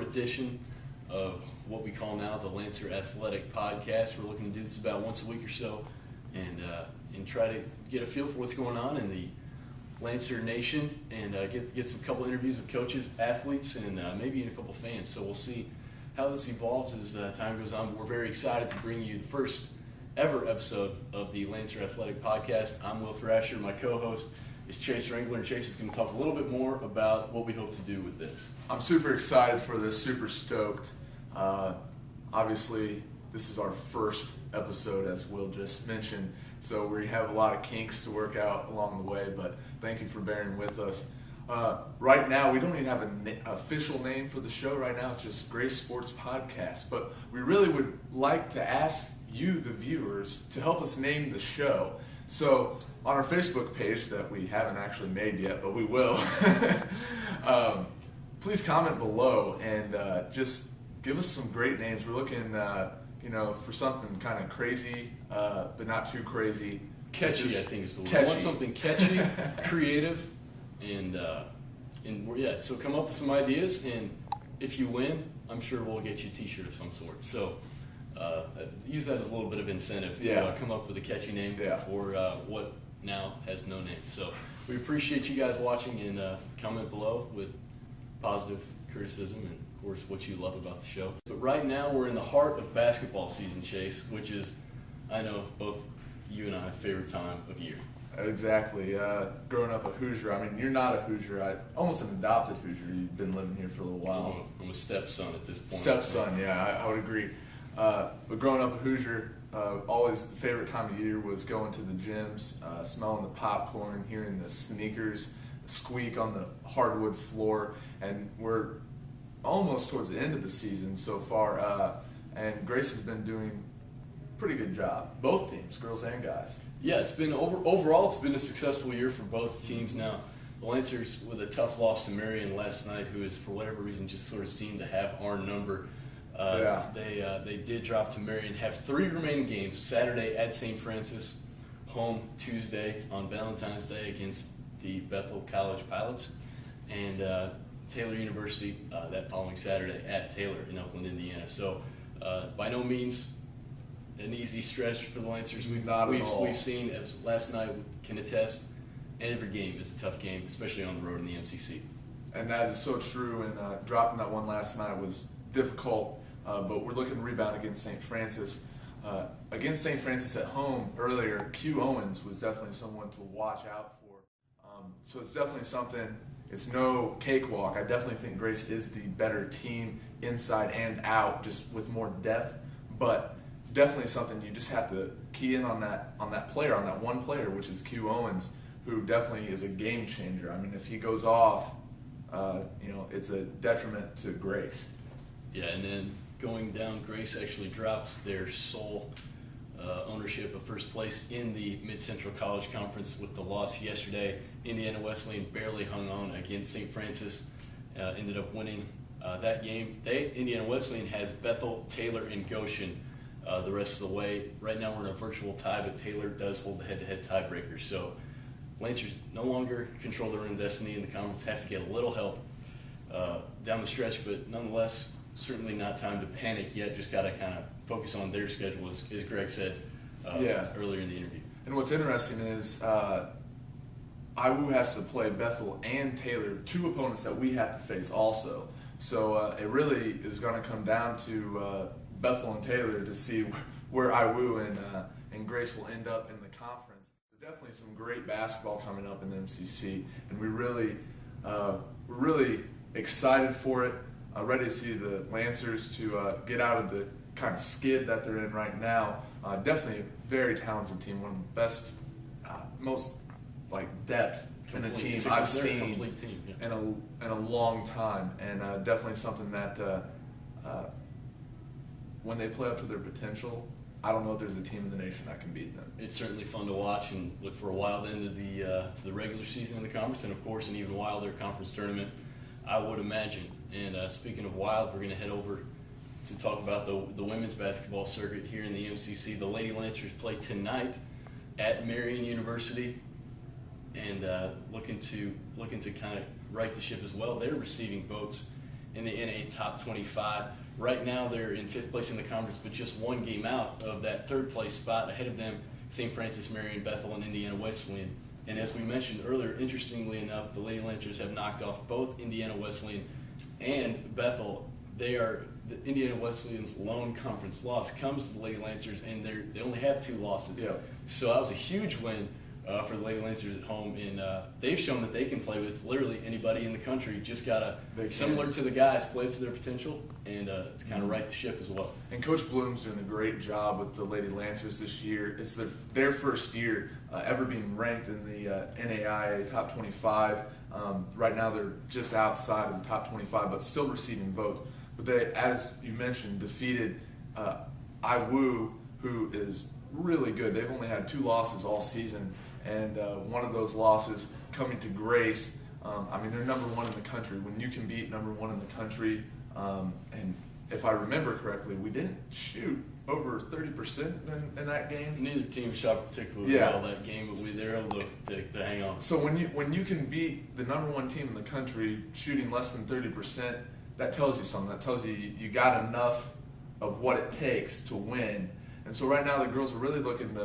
edition of what we call now the Lancer Athletic Podcast. We're looking to do this about once a week or so and try to get a feel for what's going on in the Lancer Nation and get some couple interviews with coaches, athletes, and maybe even a couple fans. So we'll see how this evolves as time goes on. But we're very excited to bring you the first ever episode of the Lancer Athletic Podcast. I'm Will Thrasher. My co-host is Chase Wrangler, and Chase is going to talk a little bit more about what we hope to do with this. I'm super excited for this, super stoked. Obviously, this is our first episode, as Will just mentioned, so we have a lot of kinks to work out along the way, but thank you for bearing with us. Right now, we don't even have an official name for the show right now. It's just Grace Sports Podcast, but we really would like to ask you, the viewers, to help us name the show. So on our Facebook page that we haven't actually made yet, but we will, please comment below and just give us some great names. We're looking, for something kind of crazy, but not too crazy. Catchy, I think is the word. Catchy. I want something catchy, creative, and so come up with some ideas, and if you win, I'm sure we'll get you a t-shirt of some sort. So use that as a little bit of incentive to come up with a catchy name for what now has no name. So we appreciate you guys watching, and comment below with positive criticism and, of course, what you love about the show. But right now we're in the heart of basketball season, Chase, which is, I know, both you and I favorite time of year. Exactly. Growing up a Hoosier, I mean, you're not a Hoosier. Almost an adopted Hoosier. You've been living here for a little while. I'm a stepson at this point. Stepson, yeah, I would agree. But growing up a Hoosier, always the favorite time of year was going to the gyms, smelling the popcorn, hearing the sneakers squeak on the hardwood floor, and we're almost towards the end of the season so far, and Grace has been doing a pretty good job, both teams, girls and guys. Yeah, it's been overall it's been a successful year for both teams. Now, the Lancers with a tough loss to Marion last night, who is for whatever reason just sort of seemed to have our number. They did drop to Marion, have 3 remaining games: Saturday at St. Francis, home Tuesday on Valentine's Day against the Bethel College Pilots, and Taylor University that following Saturday at Taylor in Oakland, Indiana. So by no means an easy stretch for the Lancers. We've seen, as last night can attest, every game is a tough game, especially on the road in the MCC. And that is so true, and dropping that one last night was difficult, but we're looking to rebound against St. Francis. Against St. Francis at home earlier, Q Owens was definitely someone to watch out for. So it's definitely something. It's no cakewalk. I definitely think Grace is the better team inside and out, just with more depth, but definitely something you just have to key in on that player, on that one player, which is Q Owens, who definitely is a game changer. I mean, if he goes off, it's a detriment to Grace. Yeah, and then going down, Grace actually drops their sole ownership of first place in the Mid-Central College Conference with the loss yesterday. Indiana Wesleyan barely hung on against St. Francis, ended up winning that game. Indiana Wesleyan has Bethel, Taylor, and Goshen the rest of the way. Right now we're in a virtual tie, but Taylor does hold the head-to-head tiebreaker. So Lancers no longer control their own destiny in the conference, have to get a little help down the stretch, but nonetheless, certainly not time to panic yet. Just got to kind of focus on their schedule, as Greg said earlier in the interview. And what's interesting is IWU has to play Bethel and Taylor, 2 opponents that we have to face also. So it really is going to come down to Bethel and Taylor to see where IWU and Grace will end up in the conference. There's definitely some great basketball coming up in the MCC, and we're really excited for it. Ready to see the Lancers to get out of the kind of skid that they're in right now. Definitely a very talented team, one of the best, most depth in a team I've seen in a long time, and definitely something that when they play up to their potential, I don't know if there's a team in the nation that can beat them. It's certainly fun to watch and look for a wild end to the regular season in the conference, and of course an even wilder conference tournament, I would imagine. And speaking of wild, we're going to head over to talk about the women's basketball circuit here in the MCC. The Lady Lancers play tonight at Marion University, and looking to kind of right the ship as well. They're receiving votes in the NA Top 25. Right now they're in 5th place in the conference, but just one game out of that 3rd place spot. Ahead of them, St. Francis, Marion, Bethel, and Indiana Wesleyan. And as we mentioned earlier, interestingly enough, the Lady Lancers have knocked off both Indiana Wesleyan and Bethel. The Indiana Wesleyan's lone conference loss comes to the Lady Lancers, and they only have 2 losses. Yep. So that was a huge win for the Lady Lancers at home, and they've shown that they can play with literally anybody in the country. Just gotta, similar to the guys, play up to their potential and to kind of right the ship as well. And Coach Bloom's doing a great job with the Lady Lancers this year. It's their first year ever being ranked in the NAIA Top 25. Right now they're just outside of the Top 25, but still receiving votes. But they, as you mentioned, defeated IWU, who is really good. They've only had 2 losses all season, and one of those losses coming to Grace. I mean, they're number 1 in the country. When you can beat number 1 in the country, and if I remember correctly, we didn't shoot over 30% in that game. Neither team shot particularly well that game, but they were able to hang on. So when you can beat the number 1 team in the country shooting less than 30%, that tells you something. That tells you you got enough of what it takes to win. And so right now the girls are really looking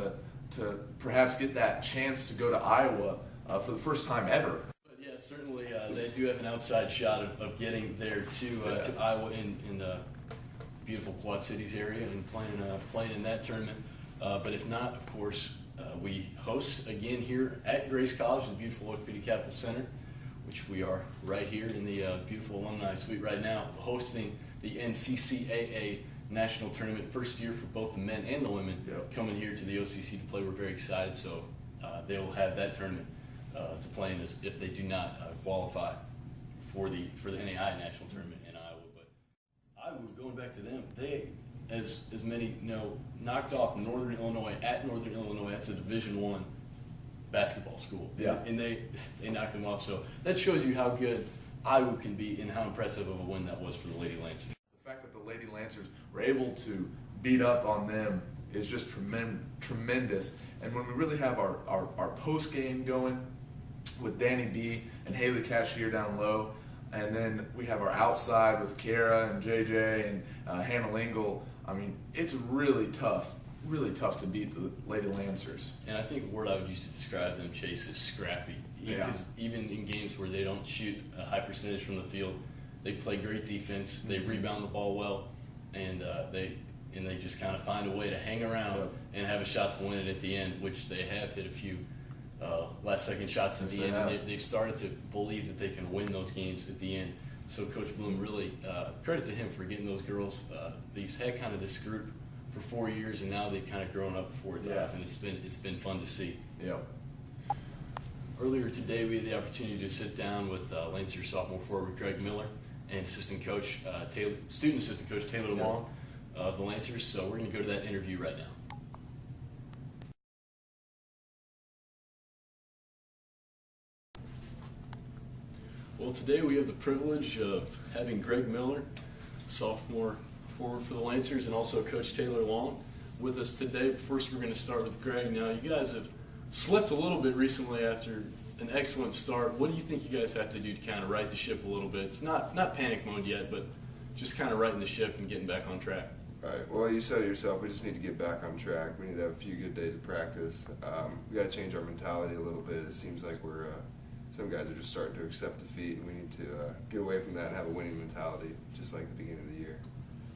to perhaps get that chance to go to Iowa for the first time ever. But yeah, certainly they do have an outside shot of getting there to Iowa in the beautiful Quad Cities area and playing in that tournament. But if not, of course, we host again here at Grace College in the beautiful Orthopedic Capital Center, which we are right here in the beautiful alumni suite right now, hosting the NCCAA National Tournament, first year for both the men and the women coming here to the OCC to play. We're very excited, so they will have that tournament to play in if they do not qualify for the NAI National Tournament in Iowa. But Iowa, going back to them, they, as many know, knocked off Northern Illinois at Northern Illinois. That's a Division I basketball school. Yeah. And they knocked them off. So that shows you how good Iowa can be and how impressive of a win that was for the Lady Lancers. The fact that the Lady Lancers were able to beat up on them is just tremendous. And when we really have our post game going with Danny B and Haley Cashier down low, and then we have our outside with Kara and JJ and Hannah Lingle, I mean, it's really tough to beat the Lady Lancers. And I think a word I would use to describe them, Chase, is scrappy. Because even in games where they don't shoot a high percentage from the field, they play great defense, they rebound the ball well, and they just kind of find a way to hang around and have a shot to win it at the end, which they have hit a few last-second shots at the end. And they've started to believe that they can win those games at the end. So Coach Bloom, really credit to him for getting those girls. They've had kind of this group for 4 years, and now they've kind of grown up before its eyes, and it's been fun to see. Yeah. Earlier today, we had the opportunity to sit down with Lancer sophomore forward Greg Miller and student assistant coach Taylor Long of the Lancers. So we're going to go to that interview right now. Well, today we have the privilege of having Greg Miller, sophomore forward for the Lancers, and also Coach Taylor Long with us today. First, we're going to start with Greg. Now, you guys have slipped a little bit recently after an excellent start. What do you think you guys have to do to kind of right the ship a little bit? It's not panic mode yet, but just kind of righting the ship and getting back on track. Right. Well, you said it yourself. We just need to get back on track. We need to have a few good days of practice. We got to change our mentality a little bit. It seems like some guys are just starting to accept defeat, and we need to get away from that and have a winning mentality, just like the beginning of the year.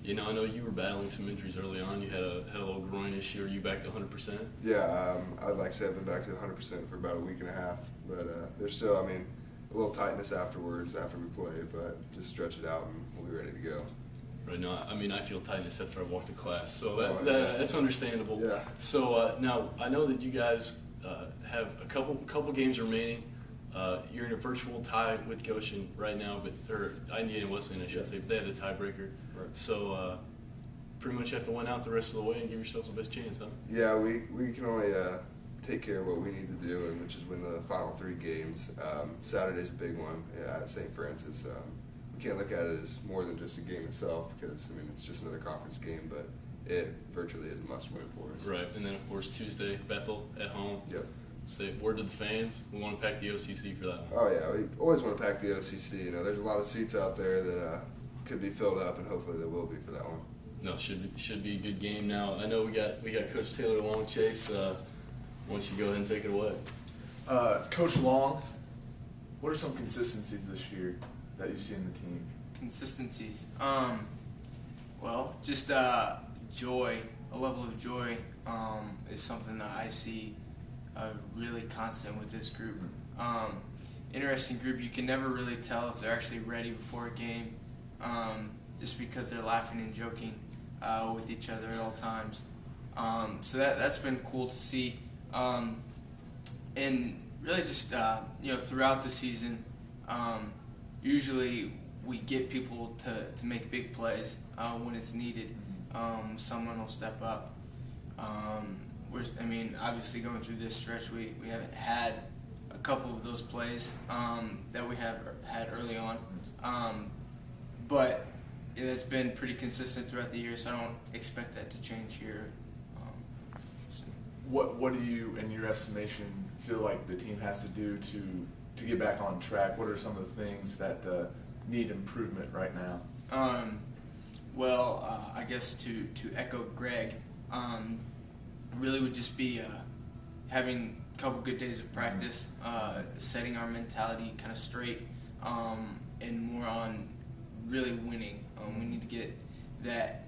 You know, I know you were battling some injuries early on. You had a little groin issue. Are you back to 100%? Yeah, I'd like to say I've been back to 100% for about a week and a half, but there's still, a little tightness afterwards after we play, but just stretch it out and we'll be ready to go. Right now, I feel tightness after I walk to class, so that's understandable. Yeah. So now I know that you guys have a couple games remaining. You're in a virtual tie with Goshen right now, or Indiana Wesleyan, I should say, but they have the tiebreaker. Right. So pretty much have to win out the rest of the way and give yourselves the best chance, huh? Yeah, we can only take care of what we need to do, and which is win the final 3 games. Saturday's a big one at St. Francis. We can't look at it as more than just a game itself because, it's just another conference game, but it virtually is a must-win for us. Right, and then, of course, Tuesday, Bethel at home. Yep. Say word to the fans. We want to pack the OCC for that one. Oh, yeah. We always want to pack the OCC. There's a lot of seats out there that could be filled up, and hopefully they will be for that one. No, should be a good game. Now I know we got Coach Taylor Long. Chase, why don't you go ahead and take it away? Coach Long, what are some consistencies this year that you see in the team? Consistencies. Well, just joy, a level of joy is something that I see really constant with this group. Interesting group. You can never really tell if they're actually ready before a game, just because they're laughing and joking with each other at all times. So that's been cool to see. And really just, throughout the season, usually we get people to make big plays when it's needed. Someone will step up. Obviously going through this stretch, we haven't had a couple of those plays that we have had early on. But it's been pretty consistent throughout the year, so I don't expect that to change here. What do you, in your estimation, feel like the team has to do to get back on track? What are some of the things that need improvement right now? I guess to echo Greg, really would just be having a couple good days of practice, setting our mentality kind of straight, and more on really winning. We need to get that,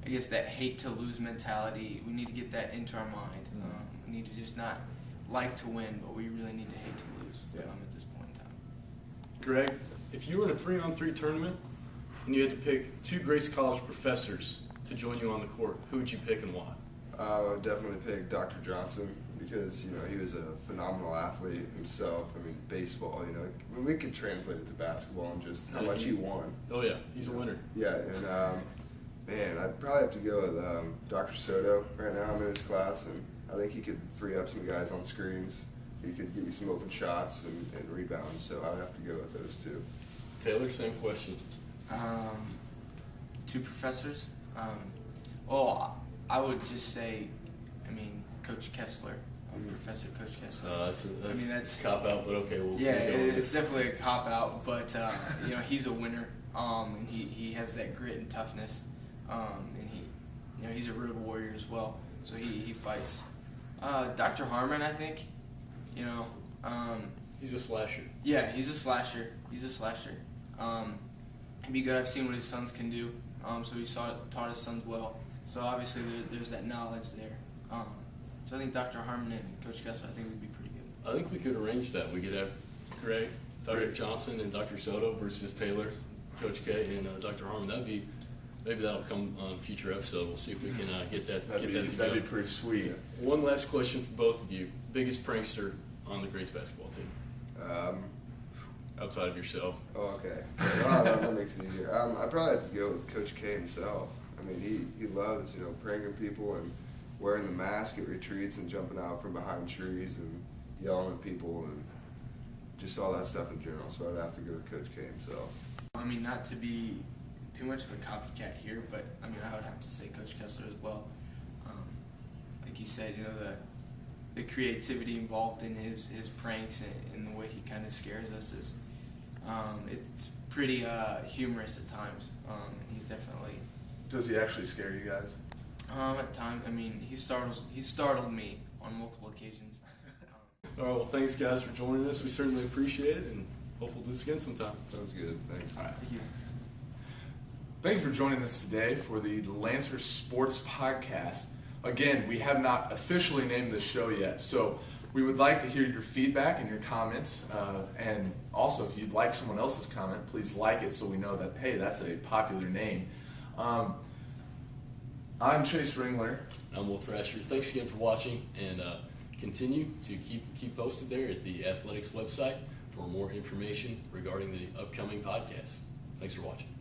that hate to lose mentality. We need to get that into our mind. We need to just not like to win, but we really need to hate to lose at this point in time. Greg, if you were in a 3-on-3 tournament and you had to pick 2 Grace College professors to join you on the court, who would you pick and why? I would definitely pick Dr. Johnson because he was a phenomenal athlete himself. Baseball. We could translate it to basketball and just how much he won. Oh yeah, he's a winner. Yeah, and I'd probably have to go with Dr. Soto right now. I'm in his class, and I think he could free up some guys on screens. He could give you some open shots and rebounds. So I would have to go with those 2. Taylor, same question. 2 professors. I would just say, Coach Kessler, Professor Coach Kessler. That's a cop out, but okay, we'll. Yeah, it's definitely a cop out, but he's a winner. And he has that grit and toughness, and he's a road warrior as well. So he fights. Dr. Harmon, I think. He's a slasher. Yeah, he's a slasher. It'd be good. I've seen what his sons can do. So he taught his sons well. So obviously there's that knowledge there. So I think Dr. Harmon and Coach Kessler, I think would be pretty good. I think we could arrange that. We could have Greg, Dr. Johnson, and Dr. Soto versus Taylor, Coach K, and Dr. Harmon. Maybe that'll come on a future episode. We'll see if we can get that together. That'd be pretty sweet. One last question for both of you. Biggest prankster on the Grace basketball team? Outside of yourself. Oh, okay. That makes it easier. I'd probably have to go with Coach K himself. He loves, pranking people and wearing the mask at retreats and jumping out from behind trees and yelling at people and just all that stuff in general. So I'd have to go with Coach K himself. Not to be too much of a copycat here, but I would have to say Coach Kessler as well. Like you said, the creativity involved in his pranks and the way he kind of scares us is it's pretty humorous at times. He's definitely. Does he actually scare you guys? At times, he startled me on multiple occasions. All right, well, thanks guys for joining us. We certainly appreciate it, and hope we'll do this again sometime. Sounds good. Thanks. All right. Thank you. Thank you for joining us today for the Lancer Sports Podcast. Again, we have not officially named this show yet, so we would like to hear your feedback and your comments. And also, if you'd like someone else's comment, please like it so we know that, hey, that's a popular name. I'm Chase Ringler. I'm Will Thrasher. Thanks again for watching, and continue to keep posted there at the Athletics website for more information regarding the upcoming podcast. Thanks for watching.